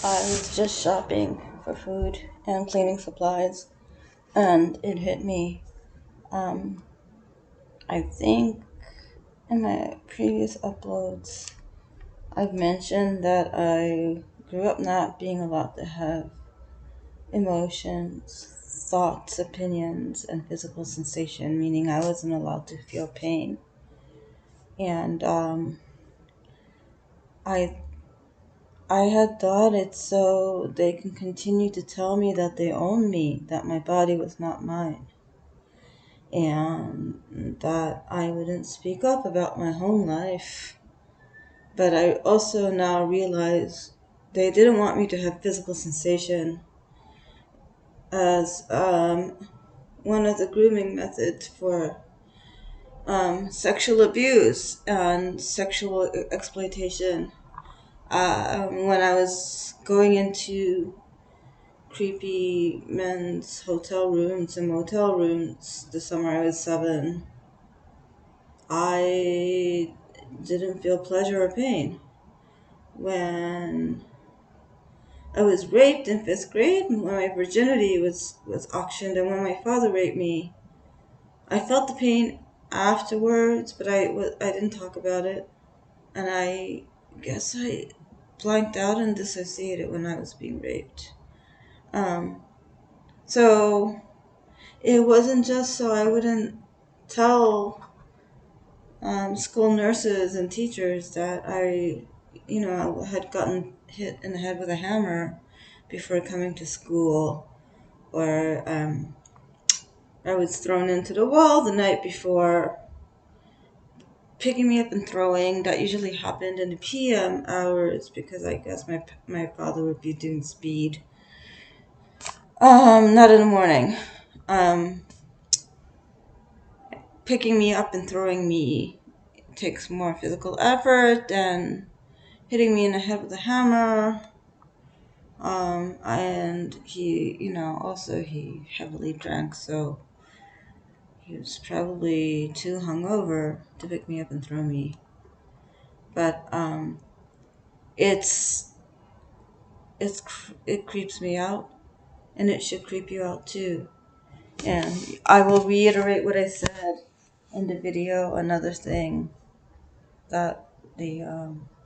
I was just shopping for food and cleaning supplies, and it hit me. Um, I think in my previous uploads, I've mentioned that I grew up not being allowed to have emotions, thoughts, opinions, and physical sensation, meaning I wasn't allowed to feel pain. And I I had thought it so they can continue to tell me that they own me, that my body was not mine, and that I wouldn't speak up about my home life. But I also now realize they didn't want me to have physical sensation as one of the grooming methods for sexual abuse and sexual exploitation. When I was going into creepy men's hotel rooms and motel rooms the summer I was 7, I didn't feel pleasure or pain. When I was raped in 5th grade, when my virginity was auctioned, and when my father raped me, I felt the pain afterwards, but I didn't talk about it. And I guess I blanked out and dissociated when I was being raped. Um, so it wasn't just so I wouldn't tell school nurses and teachers that I had gotten hit in the head with a hammer before coming to school, or I was thrown into the wall the night before picking me up and throwing. That usually happened in the PM hours because I guess my father would be doing speed. Not in the morning. Um, Picking me up and throwing me takes more physical effort than hitting me in the head with a hammer. And also he heavily drank, so he was probably too hungover to pick me up and throw me. But it's it creeps me out, and it should creep you out too. And I will reiterate what I said in the video. Another thing that the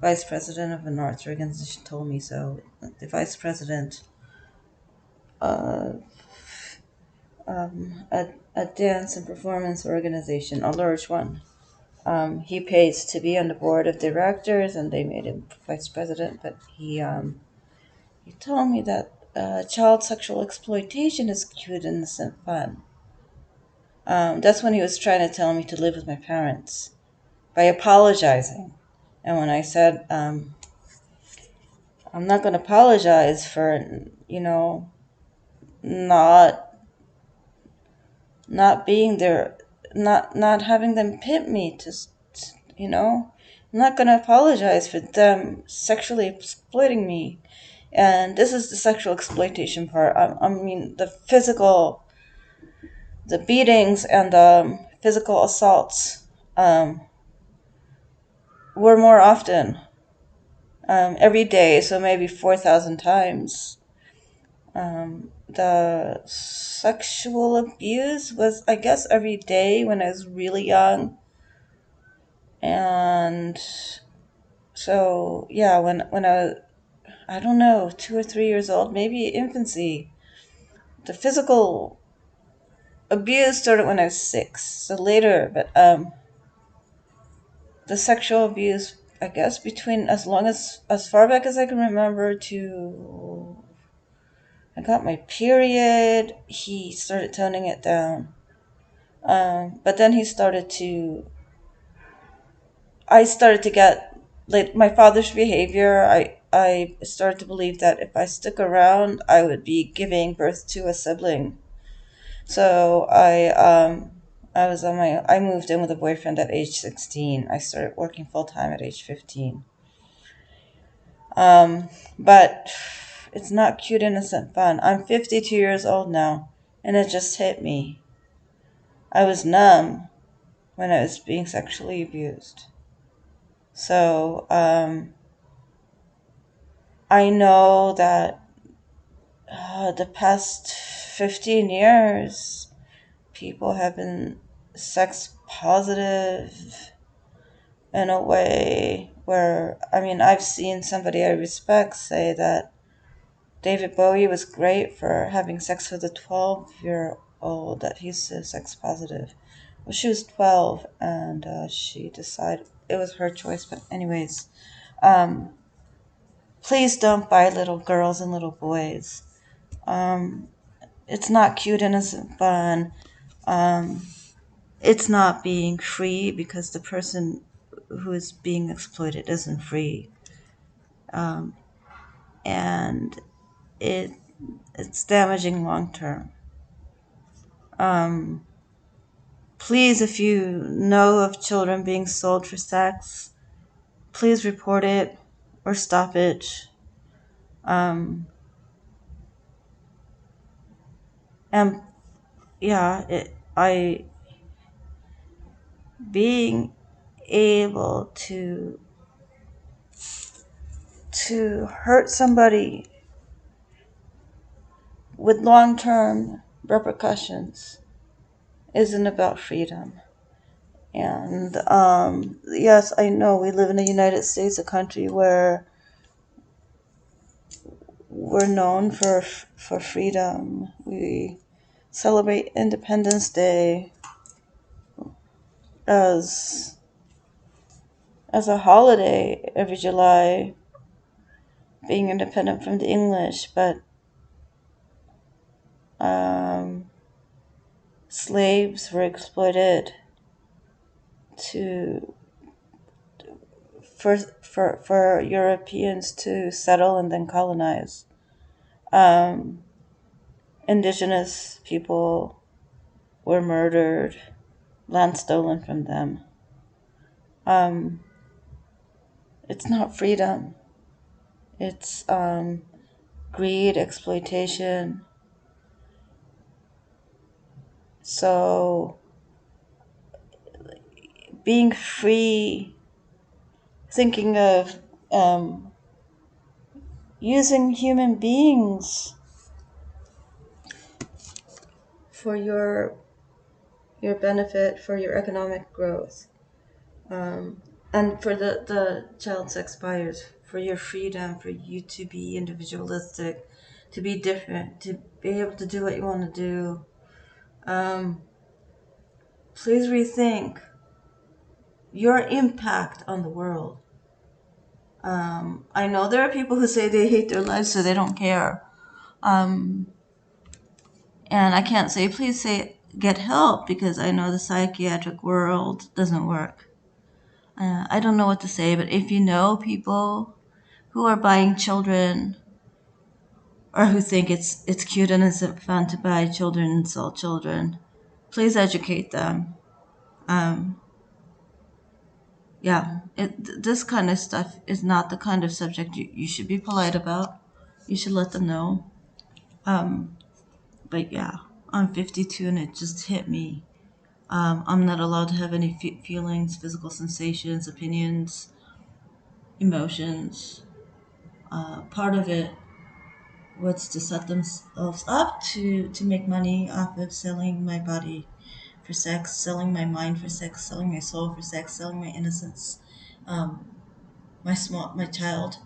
vice president of an arts organization told me. So the vice president of a dance and performance organization, a large one. He pays to be on the board of directors, and they made him vice president. But he told me that child sexual exploitation is cute, innocent fun. That's when he was trying to tell me to live with my parents by apologizing. And when I said, I'm not going to apologize for, not not being there, not having them pimp me you know, I'm not going to apologize for them sexually exploiting me. And this is the sexual exploitation part. I mean, the beatings and physical assaults were more often, every day, so maybe 4,000 times. The sexual abuse was, I guess, every day when I was really young. And so, yeah, when I don't know, 2 or 3 years old, maybe infancy, the physical abuse started when I was 6, so later, but the sexual abuse, I guess, between as far back as I can remember to I got my period, he started toning it down. But then I started to get, like, my father's behavior. I started to believe that if I stuck around, I would be giving birth to a sibling. So I moved in with a boyfriend at age 16. I started working full time at age 15. But it's not cute, innocent fun. I'm 52 years old now, and it just hit me. I was numb when I was being sexually abused. So I know that the past 15 years, people have been sex positive in a way where, I mean, I've seen somebody I respect say that David Bowie was great for having sex with a 12-year-old, that he's so sex positive. Well, she was 12 and she decided it was her choice, but, anyways, um, please don't buy little girls and little boys. Um, it's not cute, innocent fun. Um, it's not being free because the person who is being exploited isn't free. Um, and it it's damaging long term. Um, please, if you know of children being sold for sex, please report it or stop it. Um, and yeah, I being able to hurt somebody with long term repercussions isn't about freedom. And yes, I know we live in the United States, a country where we're known for freedom. We celebrate Independence Day as as a holiday every July, being independent from the English, but um, slaves were exploited to for Europeans to settle and then colonize. Um, Indigenous people were murdered, land stolen from them. Um, it's not freedom. It's greed, exploitation. So being free, thinking of using human beings for your benefit, for your economic growth, and for the child sex buyers, for your freedom, for you to be individualistic, to be different, to be able to do what you want to do. Please rethink your impact on the world. I know there are people who say they hate their lives so they don't care. Um, and I can't say, please say, get help, because I know the psychiatric world doesn't work. I don't know what to say, but if you know people who are buying children or who think it's cute and it's fun to buy children and sell children, please educate them. Um, yeah, this kind of stuff is not the kind of subject you should be polite about. You should let them know. Um, but yeah, I'm 52 and it just hit me. I'm not allowed to have any feelings, physical sensations, opinions, emotions. Part of it was to set themselves up to make money off of selling my body for sex, selling my mind for sex, selling my soul for sex, selling my innocence, um, my childhood.